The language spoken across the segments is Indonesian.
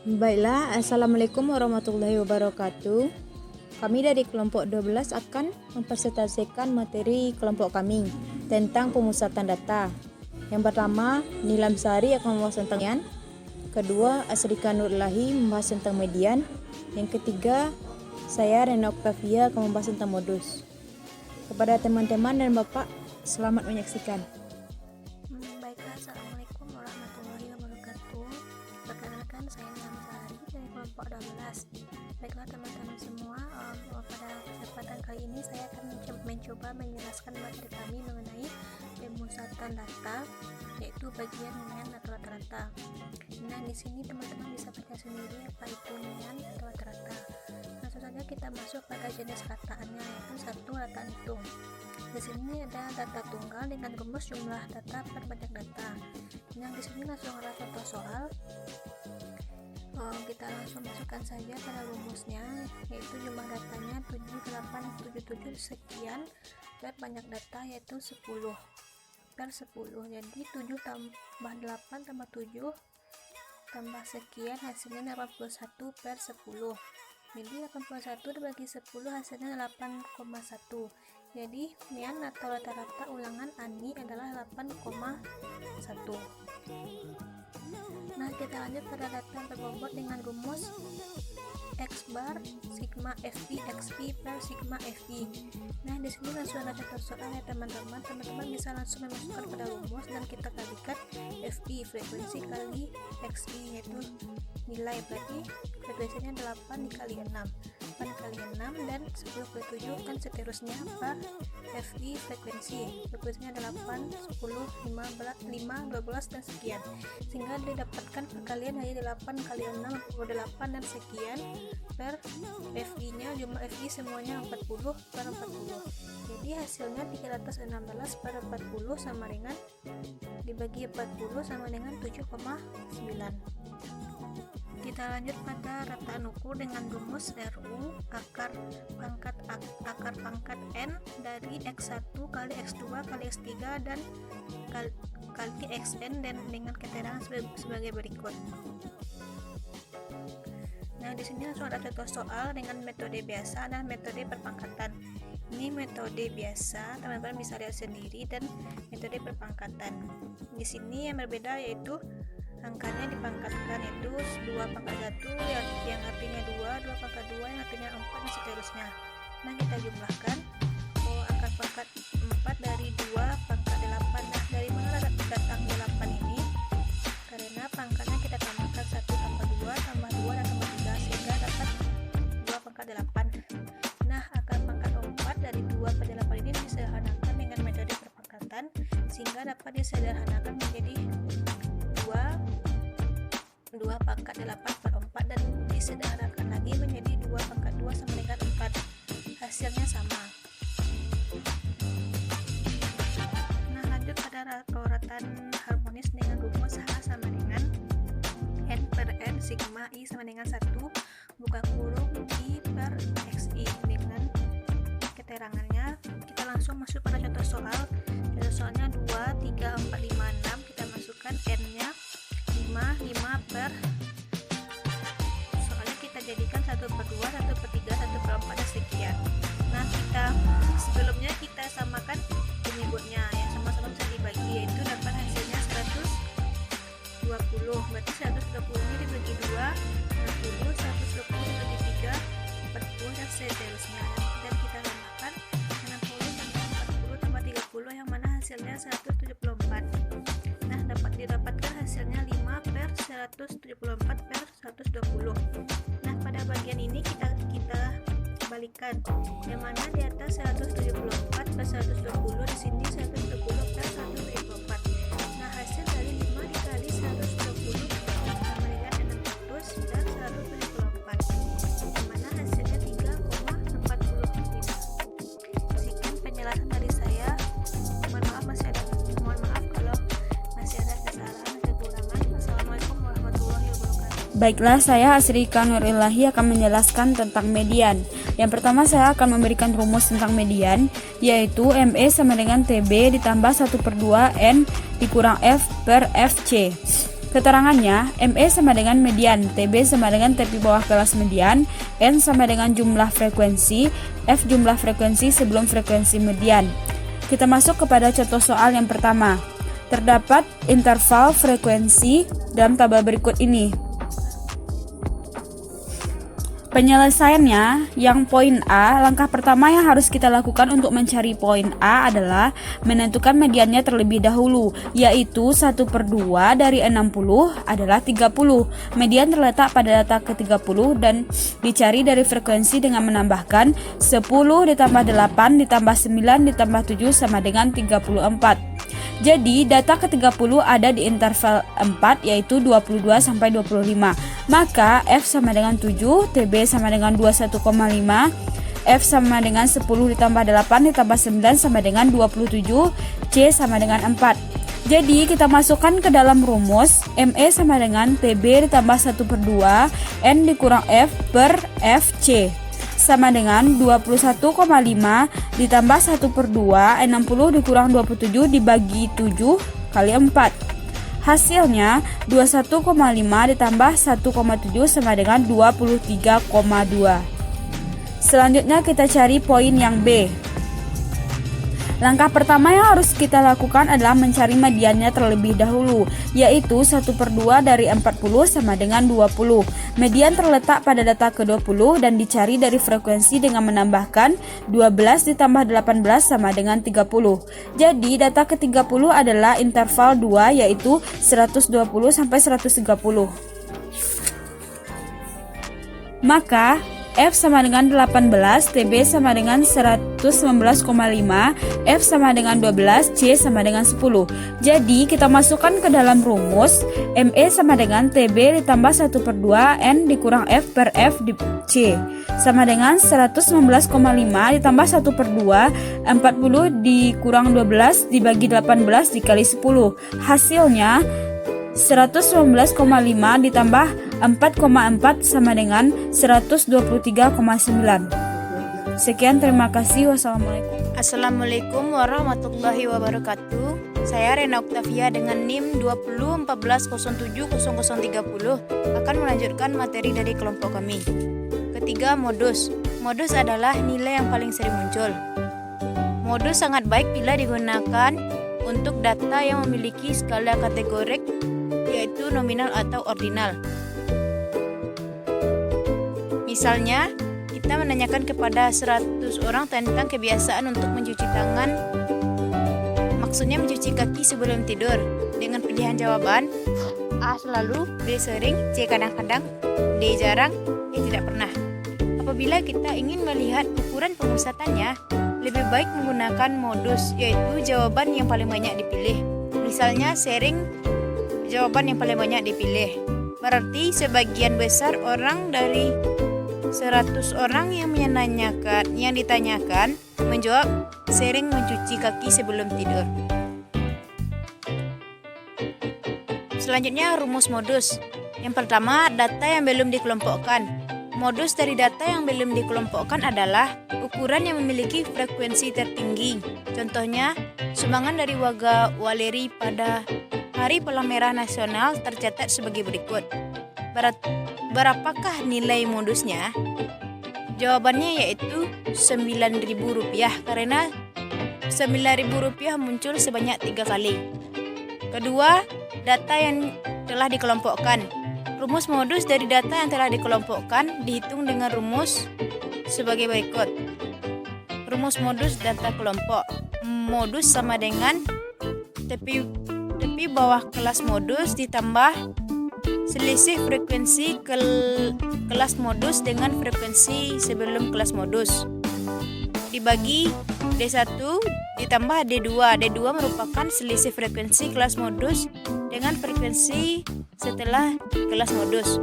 Baiklah, Assalamualaikum warahmatullahi wabarakatuh. Kami dari kelompok 12 akan mempresentasikan materi kelompok kami tentang pemusatan data. Yang pertama, Nilam Sari akan membahas tentang median. Kedua, Asrika Nurilahi membahas tentang median. Yang ketiga, saya Rena Octavia akan membahas tentang modus. Kepada teman-teman dan Bapak, selamat menyaksikan. Baiklah, Assalamualaikum warahmatullahi wabarakatuh. Perkenalkan, saya Nilam Sari dari kelompok 12. Baiklah teman-teman semua, pada kesempatan kali ini saya akan mencoba menjelaskan materi kami mengenai pemusatan data, yaitu bagian median atau rata-rata. Nah, di sini teman-teman bisa baca sendiri apa itu median atau rata-rata. Langsung saja kita masuk pada jenis rataannya, yaitu satu rataan hitung. Di sini ada data tunggal dengan rumus jumlah data per banyak data. Nah, di sini langsung ada contoh soal. Kita langsung masukkan saja pada rumusnya, yaitu jumlah datanya 7877 sekian per banyak data, yaitu 10 per 10. Jadi 7 tambah 8 tambah 7 tambah sekian, hasilnya 81 per 10. Jadi 81 dibagi 10 hasilnya 8,1. Jadi median atau rata-rata ulangan ANI adalah 8,1. Nah, kita lanjut pada data yang berbobot dengan rumus X bar sigma FI XI per sigma FI. Nah, di sini langsung ada contoh soal ya teman-teman. Teman-teman bisa langsung memasukkan pada rumus dan kita kalikan FI frekuensi kali XI, yaitu nilai, berarti frekuensinya 8 dikali 6 kali 6 dan 10 kali 7 kan seterusnya per FI frekuensinya 8, 10, 5, 12 dan sekian, sehingga didapatkan perkalian dari 8 kali 6 48 dan sekian per FI nya, jumlah FI semuanya 40 per 40. Jadi hasilnya 316 per 40 sama dengan dibagi 40 sama dengan 7,9. Kita lanjut pada rataan ukur dengan rumus RU akar pangkat N dari X1 kali X2 kali X3 dan kali XN dan dengan keterangan sebagai berikut. Nah, di sini langsung ada contoh soal dengan metode biasa dan metode perpangkatan. Ini metode biasa, teman-teman bisa lihat sendiri, dan metode perpangkatan. Di sini yang berbeda yaitu angkanya dipangkatkan, yaitu 2 pangkat 1 yang artinya 2 pangkat 2 yang artinya 4 dan seterusnya. Nah, kita jumlahkan akar pangkat 4 dari 2 pangkat 8. Nah, dari mana datangnya 8 ini? Karena pangkatnya kita tambahkan 1 tambah 2 tambah 2 dan tambah 3 sehingga dapat 2 pangkat 8. Nah, akar pangkat 4 dari 2 per 8 ini disederhanakan dengan metode perpangkatan sehingga dapat disederhanakan menjadi 2 pangkat 8 per 4 dan disederhanakan lagi menjadi 2 pangkat 2 sama dengan 4. Hasilnya sama. Nah, lanjut pada rataan harmonis dengan rumus H sama dengan N per N sigma I sama dengan 1 buka kurung I per XI dengan keterangannya. Kita langsung masuk pada contoh soal. Contoh soalnya 2, 3, 4, 5, 6. Kita masukkan N nya 5 per, soalnya kita jadikan 1 per 2, 1 per 3, 1 per 4 dan sekian. Nah, sebelumnya kita samakan penyebutnya yang sama-sama bisa dibagi, yaitu dapat hasilnya 120. Berarti 120 ini dibagi 2 60, 120 dibagi 3 40 dan seterusnya. Dan kita tambahkan 60 tambah 40 tambah 30 yang mana hasilnya 174. Nah, dapat didapatkan hasilnya 5 per 174 per 120. Nah, pada bagian ini kita balikan, yang mana di atas 174 per 120, di sini 120 per 174. Nah, hasil dari 5 dikali 120 sama dengan 600 dan 174, yang mana hasilnya 3,45. Sekian penjelasan dari saya. Mohon maaf kalau masih ada kesalahan dan kekurangan. Wassalamualaikum warahmatullahi wabarakatuh. Baiklah, saya Asrika Nurilahi akan menjelaskan tentang median. Yang pertama, saya akan memberikan rumus tentang median, yaitu ME sama dengan TB ditambah 1/2 N dikurang F per FC. Keterangannya, ME sama dengan median, TB sama dengan tepi bawah kelas median, N sama dengan jumlah frekuensi, F jumlah frekuensi sebelum frekuensi median. Kita masuk kepada contoh soal yang pertama. Terdapat interval frekuensi dalam tabel berikut ini. Penyelesaiannya, yang poin A, langkah pertama yang harus kita lakukan untuk mencari poin A adalah menentukan mediannya terlebih dahulu, yaitu 1/2 dari 60 adalah 30. Median terletak pada data ke-30 dan dicari dari frekuensi dengan menambahkan 10 ditambah 8 ditambah 9 ditambah 7 sama dengan 34. Jadi, data ke-30 ada di interval 4 yaitu 22 sampai 25. Maka F sama dengan 7, TB sama dengan 21,5, F sama dengan 10 ditambah 8 ditambah 9 sama dengan 27, C sama dengan 4. Jadi, kita masukkan ke dalam rumus ME sama dengan TB ditambah 1/2 N dikurang F per FC sama dengan 21,5 ditambah 1/2 60 dikurang 27 dibagi 7 kali 4. Hasilnya 21,5 ditambah 1,7 sama dengan 23,2. Selanjutnya kita cari poin yang B. Langkah pertama yang harus kita lakukan adalah mencari mediannya terlebih dahulu, yaitu 1/2 dari 40 sama dengan 20. Median terletak pada data ke-20 dan dicari dari frekuensi dengan menambahkan 12 ditambah 18 sama dengan 30. Jadi data ke-30 adalah interval 2 yaitu 120 sampai 130. Maka F sama dengan 18, TB sama dengan 119,5, F sama dengan 12, C sama dengan 10. Jadi kita masukkan ke dalam rumus ME sama dengan TB ditambah 1/2 N dikurang F per F di C sama dengan 119,5 ditambah 1/2 40 dikurang 12 dibagi 18 dikali 10. Hasilnya 119,5 ditambah 4,4 sama dengan 123,9. Sekian, terima kasih. Wassalamualaikum. Assalamualaikum warahmatullahi wabarakatuh. Saya Rena Octavia dengan NIM 2014070030 akan melanjutkan materi dari kelompok kami. Ketiga, modus. Modus adalah nilai yang paling sering muncul. Modus sangat baik bila digunakan untuk data yang memiliki skala kategorik, yaitu nominal atau ordinal. Misalnya, kita menanyakan kepada 100 orang tentang kebiasaan untuk mencuci tangan, maksudnya mencuci kaki sebelum tidur, dengan pilihan jawaban A selalu, B sering, C kadang-kadang, D jarang, E tidak pernah. Apabila kita ingin melihat ukuran pemusatannya, lebih baik menggunakan modus, yaitu jawaban yang paling banyak dipilih. Misalnya sering, jawaban yang paling banyak dipilih. Berarti sebagian besar orang dari 100 orang yang ditanyakan menjawab sering mencuci kaki sebelum tidur. Selanjutnya, rumus modus. Yang pertama, data yang belum dikelompokkan. Modus dari data yang belum dikelompokkan adalah ukuran yang memiliki frekuensi tertinggi. Contohnya, sumbangan dari warga Waleri pada Hari Palang Merah Nasional tercatat sebagai berikut. Berapakah nilai modusnya? Jawabannya yaitu Rp9.000 karena Rp9.000 muncul sebanyak 3 kali. Kedua, data yang telah dikelompokkan. Rumus modus dari data yang telah dikelompokkan dihitung dengan rumus sebagai berikut. Rumus modus data kelompok. Modus sama dengan tepi bawah kelas modus ditambah selisih frekuensi kelas modus dengan frekuensi sebelum kelas modus dibagi D1 ditambah D2. D2 merupakan selisih frekuensi kelas modus dengan frekuensi setelah kelas modus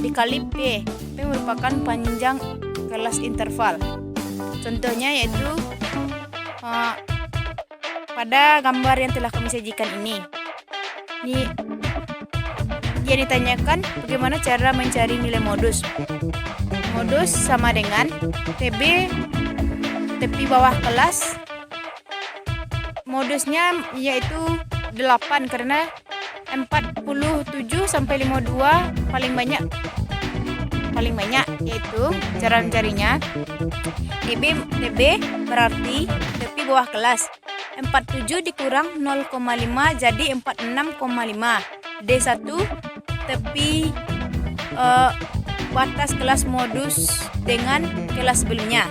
dikali P. P merupakan panjang kelas interval. Contohnya yaitu pada gambar yang telah kami sajikan ini. Dia ditanyakan bagaimana cara mencari nilai modus. Modus sama dengan TB tepi bawah kelas. Modusnya yaitu 8 karena 47 sampai 52 paling banyak, yaitu cara mencarinya. DB berarti tepi bawah kelas. 47 dikurang 0,5 jadi 46,5. D1 tepi batas kelas modus dengan kelas sebelumnya.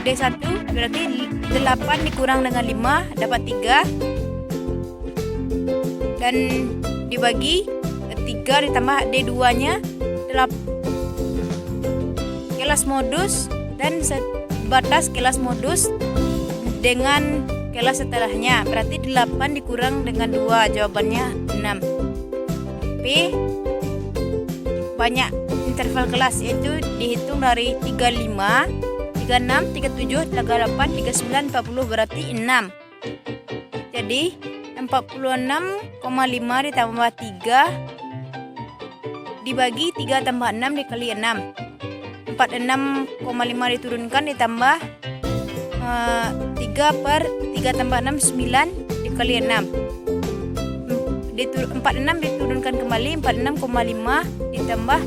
D1 berarti 8 dikurang dengan 5 dapat 3, dan dibagi 3 ditambah D2 nya kelas modus dan batas kelas modus dengan kelas setelahnya, berarti 8 dikurang dengan 2, jawabannya 6. P banyak interval kelas, yaitu dihitung dari 35, 36, 37, 38, 39, 40, berarti 6. Jadi 46,5 ditambah 3 dibagi 3 tambah 6 dikali 6. 46,5 diturunkan ditambah 3 per 3 tambah 6 9 dikali 6. 46 diturunkan kembali, 46,5 ditambah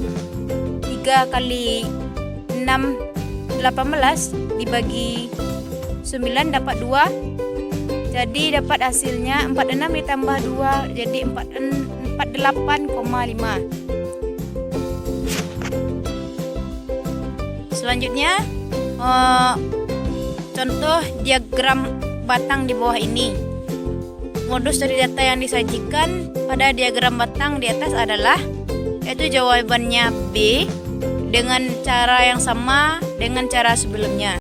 3 kali 6 18 dibagi 9 dapat 2. Jadi dapat hasilnya 46 ditambah 2 jadi 48,5. Selanjutnya contoh diagram batang di bawah ini. Modus dari data yang disajikan pada diagram batang di atas adalah, yaitu jawabannya B dengan cara yang sama dengan cara sebelumnya.